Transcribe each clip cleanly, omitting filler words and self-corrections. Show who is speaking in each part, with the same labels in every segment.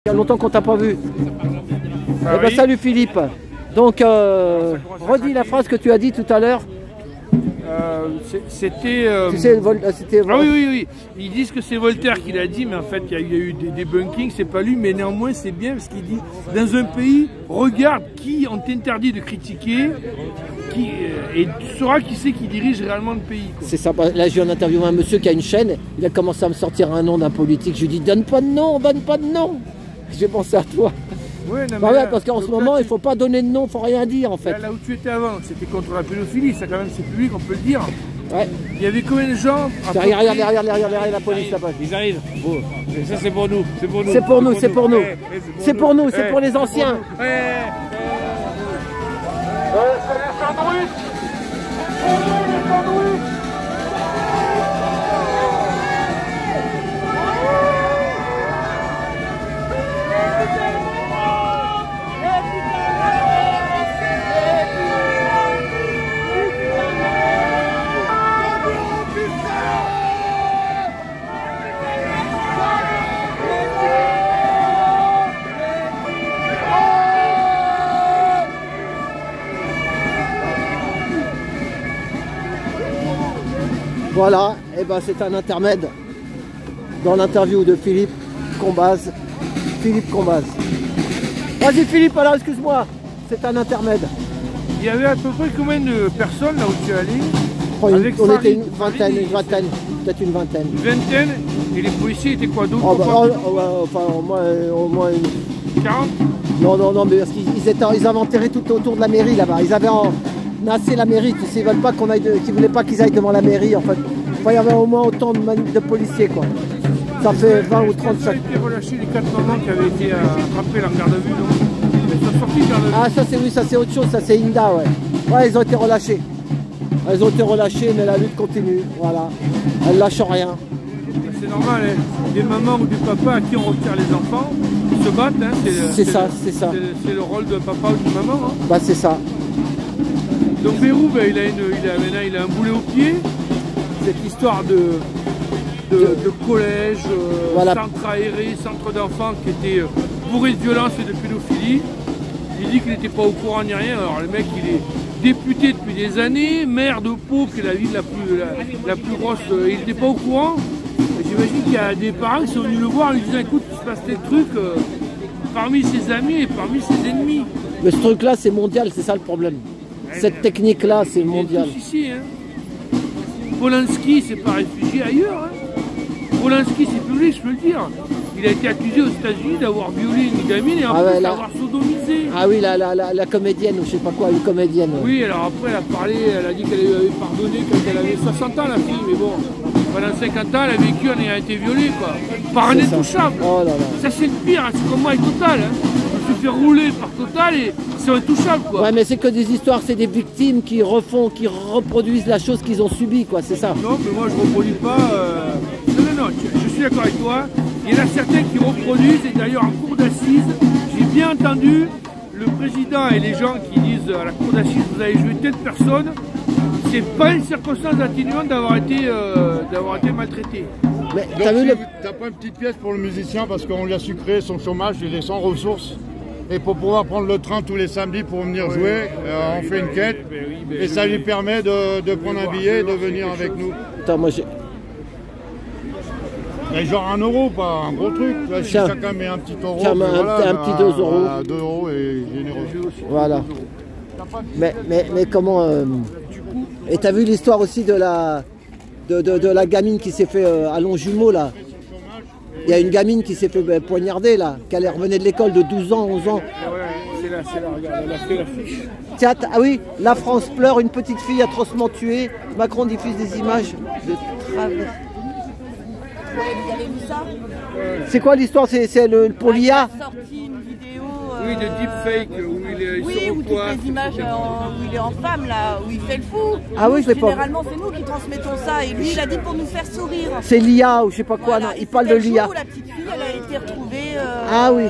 Speaker 1: Il y a longtemps qu'on t'a pas vu.
Speaker 2: Ah,
Speaker 1: Eh ben, salut Philippe. Donc, redis la phrase que tu as dit tout à l'heure.
Speaker 2: C'était...
Speaker 1: Tu sais, c'était...
Speaker 2: Ah oui. Ils disent que c'est Voltaire qui l'a dit, mais en fait, il y a eu des debunkings, c'est pas lui, mais néanmoins, c'est bien parce qu'il dit, dans un pays, regarde qui on t'interdit de critiquer, et tu sauras qui c'est qui dirige réellement le pays.
Speaker 1: C'est ça. Là, j'ai interviewé un monsieur qui a une chaîne, il a commencé à me sortir un nom d'un politique. Je lui ai dit, donne pas de nom, donne pas de nom. J'ai pensé à toi.
Speaker 2: Ouais, non,
Speaker 1: bah ouais, parce qu'en ce moment, il ne faut pas donner de nom, il ne faut rien dire en fait.
Speaker 2: Là où tu étais avant, c'était contre la pédophilie, ça quand même c'est public, on peut le dire.
Speaker 1: Ouais.
Speaker 2: Il y avait combien de gens
Speaker 1: Regarde la police là-bas.
Speaker 3: Ils arrivent. Bon. Ça c'est pour nous.
Speaker 1: C'est pour nous. C'est pour nous. C'est pour nous. C'est pour nous. C'est pour les anciens.
Speaker 2: C'est les sandwichs.
Speaker 1: Voilà, et ben c'est un intermède dans l'interview de Philippe Combaz. Vas-y Philippe, alors excuse-moi, c'est un intermède.
Speaker 2: Il y avait à peu près combien de personnes là où tu es allé?
Speaker 1: On était une vingtaine, peut-être une vingtaine.
Speaker 2: Une vingtaine, et les policiers étaient quoi d'autre?
Speaker 1: Enfin, au moins une...
Speaker 2: 40?
Speaker 1: Non, mais parce qu'ils avaient enterré tout autour de la mairie là-bas. Ils avaient nassé la mairie, tu sais, ils voulaient pas qu'ils aillent devant la mairie en fait. Enfin, il y avait au moins autant de policiers quoi. Ça fait 20 ou 30
Speaker 2: Ça a été relâché les 4 mamans qui avaient été attrapées en garde à vue, non? Ils sont sortis de garde à vue.
Speaker 1: Ah ça c'est autre chose, ça c'est Inda, ouais. Ouais, ils ont été relâchés. Ils ont été relâchés, mais la lutte continue, voilà. Elle lâche rien.
Speaker 2: C'est normal, hein. Des mamans ou des papas à qui on retire les enfants, ils se battent, hein.
Speaker 1: C'est ça.
Speaker 2: C'est le rôle de papa ou de maman, hein.
Speaker 1: Bah c'est ça.
Speaker 2: Donc Bérou, ben, maintenant il a un boulet au pied. Cette histoire de collège,
Speaker 1: voilà.
Speaker 2: Centre aéré, centre d'enfants qui était bourré de violence et de pédophilie. Il dit qu'il n'était pas au courant ni rien. Alors le mec il est député depuis des années, maire de Pau, qui est la ville la plus grosse, il n'était pas au courant. J'imagine qu'il y a des parents qui sont venus le voir en lui disant écoute, il se passe des trucs parmi ses amis et parmi ses ennemis.
Speaker 1: Mais ce truc là c'est mondial, c'est ça le problème. Cette technique là c'est mondial.
Speaker 2: Ici, hein. Polanski s'est pas réfugié ailleurs. Hein. Polanski c'est public, je peux le dire. Il a été accusé aux États-Unis d'avoir violé une gamine et en plus d'avoir sodomisé.
Speaker 1: Ah oui, la comédienne ou je sais pas quoi, une comédienne.
Speaker 2: Oui, alors après elle a parlé, elle a dit qu'elle avait pardonné quand elle avait 60 ans la fille, mais bon, pendant 50 ans elle a vécu en ayant été violée quoi. Par un intouchable.
Speaker 1: Oh là là.
Speaker 2: Ça c'est le pire, hein. C'est comme moi avec Total. Hein. On se fait rouler par Total et c'est intouchable quoi.
Speaker 1: Ouais mais c'est que des histoires, c'est des victimes qui reproduisent la chose qu'ils ont subie quoi, c'est ça.
Speaker 2: Non mais moi je reproduis pas. Non, je suis d'accord avec toi. Il y en a certains qui reproduisent, et d'ailleurs en cour d'assises, j'ai bien entendu le président et les gens qui disent à la cour d'assises vous avez joué telle personne, c'est pas une circonstance atténuante d'avoir été maltraité.
Speaker 1: Mais
Speaker 4: t'as pas une petite pièce pour le musicien parce qu'on lui a sucré son chômage, il est sans ressources. Et pour pouvoir prendre le train tous les samedis pour venir jouer, on fait une quête. Et ça lui permet de prendre un billet et de venir avec nous.
Speaker 1: Attends, moi j'ai...
Speaker 4: Mais genre 1 euro, pas un gros truc. Là, si chacun met un petit euro,
Speaker 1: tiens, un petit 2 euros.
Speaker 4: Voilà, 2 euros et généreux.
Speaker 1: Voilà. Mais comment... Et t'as vu l'histoire aussi de la gamine qui s'est fait à Longjumeau là. Il y a une gamine qui s'est fait poignarder là, qui revenait de l'école de 12 ans, 11 ans.
Speaker 2: Ouais, c'est là, regarde, elle a fait l'affiche.
Speaker 1: Tiens, ah oui, la France pleure, une petite fille atrocement tuée. Macron diffuse des images de travers.
Speaker 5: Vous avez vu ça?
Speaker 1: C'est quoi l'histoire? C'est pour l'IA?
Speaker 5: Il a sorti une vidéo.
Speaker 2: Oui, de deepfake où il se
Speaker 5: où toutes les images où il est en femme là, où il fait le fou.
Speaker 1: Ah oui, je l'ai pas.
Speaker 5: Généralement, c'est nous qui transmettons ça et lui, il a dit pour nous faire sourire.
Speaker 1: C'est l'IA ou je sais pas quoi.
Speaker 5: Voilà,
Speaker 1: non, il parle de l'IA.
Speaker 5: La petite fille, elle a été retrouvée.
Speaker 1: Ah oui.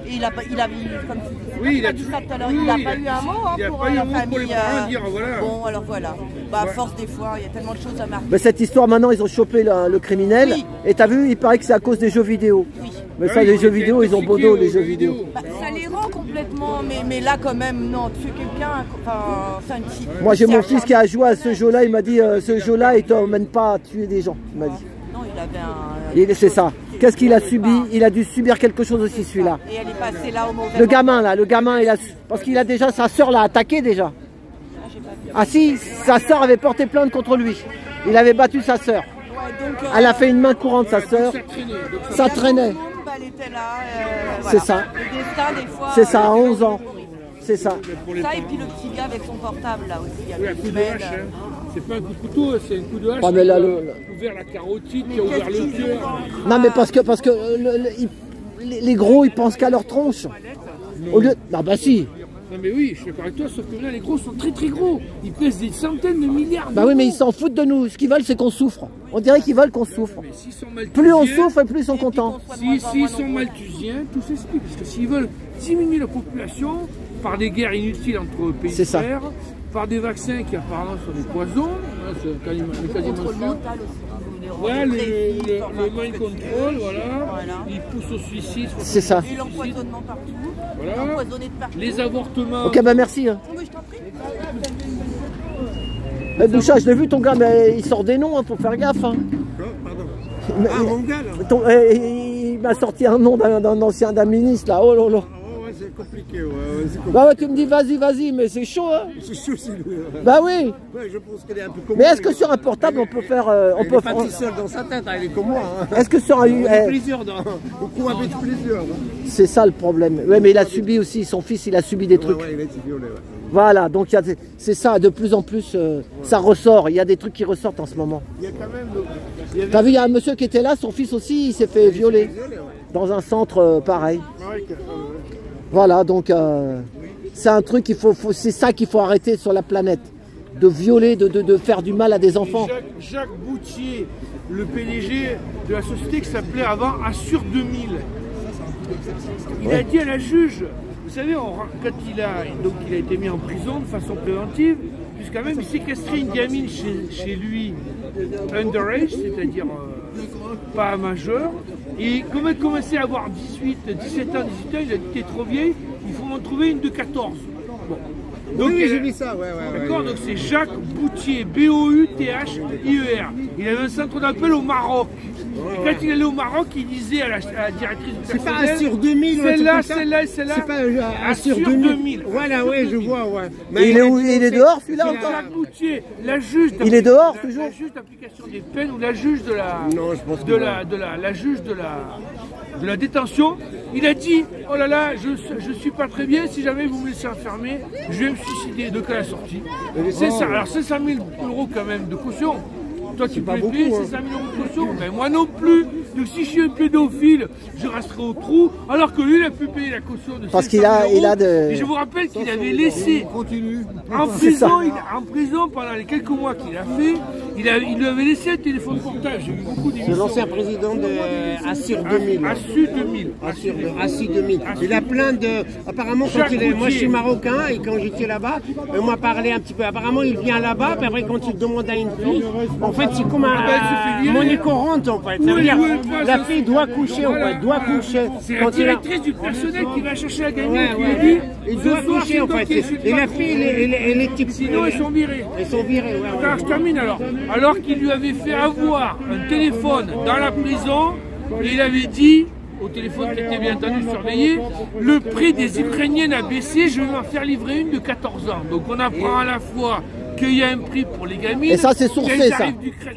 Speaker 5: Et il a comme
Speaker 2: oui, il a
Speaker 5: dit ça tout à l'heure. Il n'a pas eu un mot pour la famille.
Speaker 2: Pour les parents, dire, voilà.
Speaker 5: Bon, alors voilà. Bah, à force des fois, il y a tellement de choses à marquer.
Speaker 1: Mais cette histoire, maintenant, ils ont chopé le criminel.
Speaker 5: Oui.
Speaker 1: Et t'as vu, il paraît que c'est à cause des jeux vidéo.
Speaker 5: Oui.
Speaker 1: Mais ça, les jeux vidéo, ils ont beau dos, les jeux vidéo.
Speaker 5: Bah, ça les rend complètement, mais là quand même, non, tuer quelqu'un, enfin, c'est un petit...
Speaker 1: Moi j'ai mon fils qui a joué à ce jeu-là, il m'a dit ce jeu-là il t'emmène pas à tuer des gens, il m'a dit.
Speaker 5: Non, il avait un...
Speaker 1: C'est ça. Qu'est-ce qu'il a subi? Il a dû subir quelque chose aussi celui-là.
Speaker 5: Et elle est passée là au mauvais
Speaker 1: Le gamin là, il a... Parce qu'il a déjà, sa sœur l'a attaqué déjà. Ah si, sa sœur avait porté plainte contre lui. Il avait battu sa sœur.
Speaker 5: Ouais, donc,
Speaker 1: Elle a fait une main courante, sa sœur. Ça traînait.
Speaker 5: Elle était là,
Speaker 1: C'est
Speaker 5: voilà.
Speaker 1: ça.
Speaker 5: Le destin, des fois...
Speaker 1: C'est ça, à 11 ans. C'est ça.
Speaker 5: Ça, et puis le petit gars avec son portable, là aussi. Il y a
Speaker 2: Oui, un coup de hache, hein. C'est pas un coup de couteau, c'est un coup de hache.
Speaker 1: Ah, mais là,
Speaker 2: qui a ouvert la carotide, qui a ouvert le cœur.
Speaker 1: Non mais parce que les gros ils pensent qu'à leur tronche. Au lieu... Non bah si.
Speaker 2: Non mais oui, je suis d'accord avec toi, sauf que là les gros sont très très gros. Ils pèsent des centaines de milliards.
Speaker 1: Bah oui mais ils s'en foutent de nous. Ce qu'ils veulent c'est qu'on souffre. On dirait qu'ils veulent qu'on souffre.
Speaker 2: Mais s'ils sont malthusiens,
Speaker 1: Plus on souffre et plus ils sont contents.
Speaker 2: S'ils sont malthusiens, tout s'explique. Parce que s'ils veulent diminuer la population par des guerres inutiles entre pays frères, par des vaccins qui apparemment sont des poisons, hein, c'est quasiment sûr. Voilà, le mind control, voilà. Il pousse au suicide.
Speaker 1: C'est ça.
Speaker 5: Et l'empoisonnement partout.
Speaker 2: Voilà.
Speaker 5: Empoisonné de partout.
Speaker 2: Les avortements.
Speaker 1: Ok bah merci. Hein.
Speaker 5: Oh, mais je t'en prie.
Speaker 1: Boucha, je l'ai vu ton gars mais il sort des noms, hein, faut faire gaffe. Hein.
Speaker 6: Pardon. Ah mon gars là.
Speaker 1: Il m'a sorti un nom d'un ancien d'un ministre là. Oh là là.
Speaker 6: Ouais, c'est compliqué, ouais, c'est compliqué.
Speaker 1: Bah ouais tu me dis vas-y mais c'est chaud hein.
Speaker 6: C'est chaud, c'est lui.
Speaker 1: Bah oui.
Speaker 6: Ouais, je pense qu'elle est un peu comme
Speaker 1: Mais
Speaker 6: moi,
Speaker 1: est-ce que sur un portable on peut faire
Speaker 6: il est pas tout seul dans sa tête, hein, il est comme moi. Hein.
Speaker 1: Est-ce que sur un
Speaker 6: On est plusieurs, on court avec plusieurs. Hein.
Speaker 1: C'est ça le problème. Ouais mais il a subi aussi, son fils il a subi des trucs.
Speaker 6: Ouais, il a été violé, ouais.
Speaker 1: Voilà, donc c'est ça, de plus en plus, ça ressort. Il y a des trucs qui ressortent en ce moment.
Speaker 6: Il y a quand même...
Speaker 1: T'as vu, il y a un monsieur qui était là, son fils aussi, il s'est fait violer. Dans un centre pareil. Voilà, donc c'est un truc, c'est ça qu'il faut arrêter sur la planète. De violer, de faire du mal à des enfants.
Speaker 2: Jacques Boutier, le PDG de la société qui s'appelait avant Assure 2000, il a dit à la juge, vous savez, quand il a été mis en prison de façon préventive, jusqu'à même il séquestrait une gamine chez lui, underage, c'est-à-dire pas majeur, et comme elle commençait à avoir 17 ans, il a dit t'es trop vieille, il faut m'en trouver une de 14. Bon. Donc,
Speaker 6: oui, j'ai vu ça, ouais.
Speaker 2: D'accord, donc c'est Jacques Boutier, B-O-U-T-H-I-E-R. Il avait un centre d'appel au Maroc. Et quand il allait au Maroc, il disait à la directrice du personnel...
Speaker 6: C'est pas Assure 2000,
Speaker 2: celle-là.
Speaker 6: C'est pas
Speaker 2: Assure 2000.
Speaker 6: Voilà, ouais, je vois, ouais.
Speaker 1: Mais il est où? Il est dehors celui-là encore?
Speaker 2: Jacques Boutier, la juge...
Speaker 1: Il est dehors toujours?
Speaker 2: La juge d'application des peines ou la juge de la...
Speaker 6: Non, je pense que
Speaker 2: la juge de la détention, il a dit oh là là, je suis pas très bien, si jamais vous me laissez enfermer, je vais me suicider. Donc à la sortie, c'est ça. Alors 500 000 € quand même de caution. Toi tu peux payer 500 000 € de caution, mais moi non plus. Donc si je suis un pédophile, je resterai au trou, alors que lui il a pu payer la caution de 500 000 €.
Speaker 1: Parce qu'il a de...
Speaker 2: Et je vous rappelle qu'il avait laissé en prison pendant les quelques mois qu'il a fait, il lui avait laissé un téléphone portable. J'ai vu beaucoup d'émissions.
Speaker 6: C'est l'ancien président de Assure 2000.
Speaker 2: Assure
Speaker 6: 2000. Il a plein de... Apparemment, moi je suis marocain et quand j'étais là-bas, on m'a parlé un petit peu. Apparemment, il vient là-bas, puis après quand il demande à une fille, en fait c'est comme un monnaie courante en fait. Ça veut dire, la fille doit coucher en fait, doit coucher.
Speaker 2: C'est la directrice du personnel qui va chercher la gamine qui lui dit
Speaker 6: il doit coucher en fait. Et la fille, elle est type...
Speaker 2: Sinon, ils sont virés.
Speaker 6: Ils sont virés, ouais.
Speaker 2: Je termine alors. Alors qu'il lui avait fait avoir un téléphone dans la prison, et il avait dit, au téléphone qui était bien entendu surveillé, le prix des Ukrainiennes a baissé, je vais m'en faire livrer une de 14 ans. Donc on apprend à la fois qu'il y a un prix pour les gamines.
Speaker 1: Et ça c'est sourcé ça.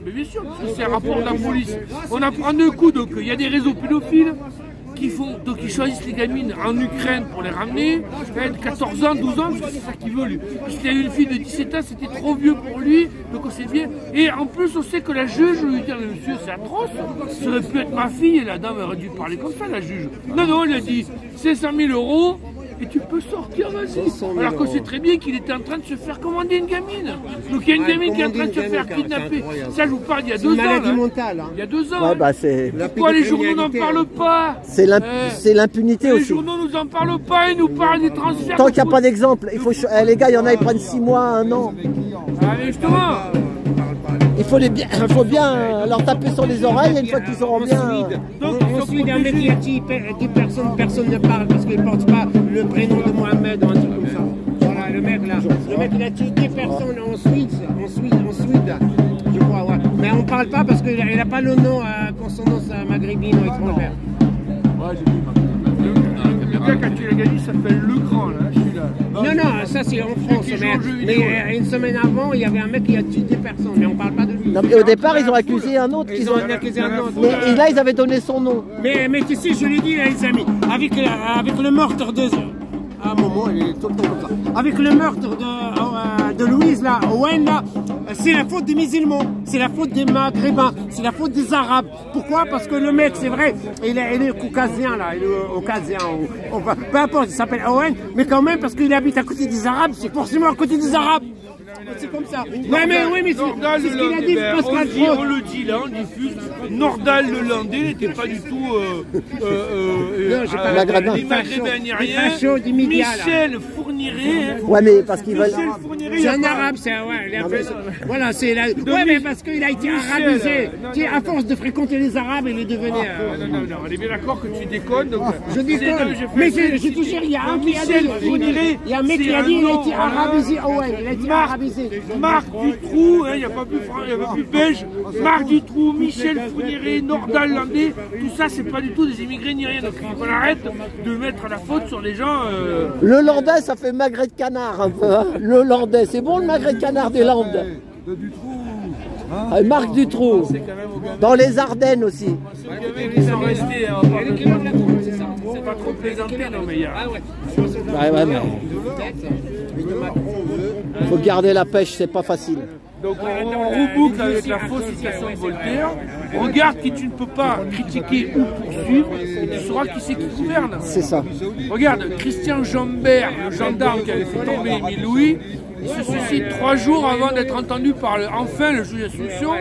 Speaker 2: Mais bien sûr, c'est un rapport de la police. On apprend deux coups, donc il y a des réseaux pédophiles donc ils choisissent les gamines en Ukraine pour les ramener, 14 ans, 12 ans, parce que c'est ça qu'ils veulent. Puisqu'il y a eu une fille de 17 ans, c'était trop vieux pour lui, donc on sait bien. Et en plus, on sait que la juge lui dit, monsieur, c'est atroce, ça aurait pu être ma fille, et la dame aurait dû parler comme ça, la juge. Non, elle a dit, c'est 100 000 € et tu peux sortir, vas-y. Alors qu'on sait très bien qu'il était en train de se faire commander une gamine. Donc il y a une gamine qui est en train de se faire kidnapper. Ça, je vous parle, il y a 2 ans.
Speaker 6: Maladie mentale.
Speaker 2: Il y a 2 ans.
Speaker 1: Ouais, bah c'est...
Speaker 2: Pourquoi les journaux n'en parlent pas?
Speaker 1: C'est l'impunité aussi.
Speaker 2: Les journaux nous en parlent pas, ils nous parlent des transferts.
Speaker 1: Tant qu'il n'y a pas d'exemple, il faut... les gars, il y en a, ils prennent 6 mois, 1 an.
Speaker 2: Ah mais justement
Speaker 1: Il faut bien leur taper sur les oreilles une fois qu'ils seront bien.
Speaker 6: En Suède, un mec qui a 10 personnes, personne ne parle parce qu'il ne porte pas le prénom de Mohamed ou un truc comme ça. Voilà, le mec là. Le mec il a tué 10 personnes en Suède, je crois, ouais. Mais on ne parle pas parce qu'il n'a pas le nom consonance maghrébine ou étrangère.
Speaker 2: Ouais, j'ai vu. Le gars qui a tué la gamine s'appelle Le Grand, là, celui-là.
Speaker 6: Non, ça c'est en France. Mais une semaine avant, il y avait un mec qui a tué 10 personnes, mais on ne parle pas de lui.
Speaker 1: Non, mais au départ, ils ont accusé un autre.
Speaker 6: Ils ont accusé un autre.
Speaker 1: Mais là, ils avaient donné son nom.
Speaker 6: Mais tu sais, je l'ai dit, les amis, avec le meurtre de... Ah, Momo, il est tout le temps comme ça. Avec le meurtre de Louise, là, Owen, là, c'est la faute des musulmans, c'est la faute des maghrébins, c'est la faute des arabes. Pourquoi? Parce que le mec, c'est vrai, il est caucasien, là, il est caucasien, peu importe, il s'appelle Owen, mais quand même, parce qu'il habite à côté des arabes, c'est forcément à côté des arabes. C'est comme ça. Oui, mais c'est ce qu'il a dit, Pascal Pro.
Speaker 2: On le dit là, on diffuse. Nordal le Landais n'était pas du tout
Speaker 1: maghrébin
Speaker 2: ni rien. Michel Fourniret.
Speaker 1: Ouais, mais parce qu'ils veulent.
Speaker 6: C'est un arabe, c'est ouais. Voilà, c'est la. Ouais, mais parce qu'il a été arabisé. À force de fréquenter les arabes, il est devenu.
Speaker 2: Non, on est bien d'accord que tu déconnes.
Speaker 6: Je déconne. Mais je te jure, il y a un qui a dit. Il y a un mec qui a dit il a été arabisé. Ouais, il a été arabisé.
Speaker 2: Marc Dutroux, il n'y a pas plus belge. Marc Dutroux, Michel Fourniret, Nordal Landais, tout ça, c'est pas du tout des immigrés ni rien. Donc il faut qu'on arrête de mettre la faute sur les gens.
Speaker 1: Le Landais, ça fait magret de canard un peu. Hein. Le Landais, c'est bon le magret de canard des Landes. Marc Dutroux. Dans les Ardennes aussi.
Speaker 2: Ils sont restés. C'est pas trop plaisanté, non, mais il y a.
Speaker 1: Ouais, mais. Il faut garder la pêche, c'est pas facile.
Speaker 2: Donc on reboucle avec la fausse citation de Voltaire. Regarde qui tu ne peux pas critiquer ou poursuivre, et tu sauras qui c'est qui gouverne.
Speaker 1: C'est ça.
Speaker 2: Regarde, Christian Jambert, le gendarme qui avait fait tomber Émile Louis, il se suicide 3 jours avant d'être entendu par enfin le juge d'instruction.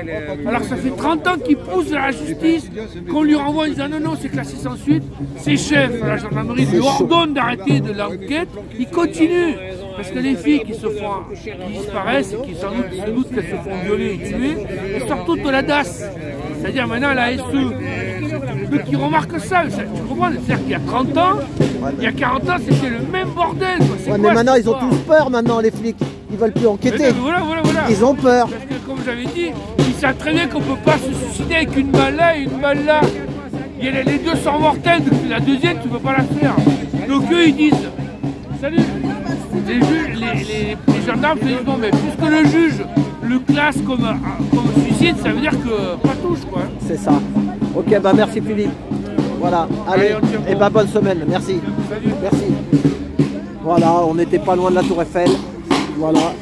Speaker 2: Alors ça fait 30 ans qu'il pousse à la justice, qu'on lui renvoie en disant non, c'est classé sans suite. Ses chefs à la gendarmerie lui ordonnent d'arrêter de l'enquête. Il continue. Parce que les filles qui disparaissent et qui sans doute qu'elles se font violer et tuer, elles sortent toutes de la DAS. C'est-à-dire maintenant la SE. Ceux qui remarquent ça, tu comprends? C'est-à-dire qu'il y a 30 ans, il y a 40 ans, c'était le même bordel.
Speaker 1: Ouais, mais maintenant, ils ont tous peur, maintenant, les flics. Ils veulent plus enquêter.
Speaker 2: Voilà.
Speaker 1: Ils ont peur.
Speaker 2: Parce que, comme j'avais dit, ils savent très bien qu'on ne peut pas se suicider avec une balle là et une balle là. Il y a les deux sont mortelles, la deuxième, tu ne peux pas la faire. Donc eux, ils disent, salut. Les gendarmes se disent bon, mais puisque le juge le classe comme suicide, ça veut dire que pas touche, quoi.
Speaker 1: C'est ça. Ok, bah merci Philippe. Voilà, allez, et bah bonne semaine, merci.
Speaker 2: Salut.
Speaker 1: Merci. Voilà, on n'était pas loin de la Tour Eiffel. Voilà.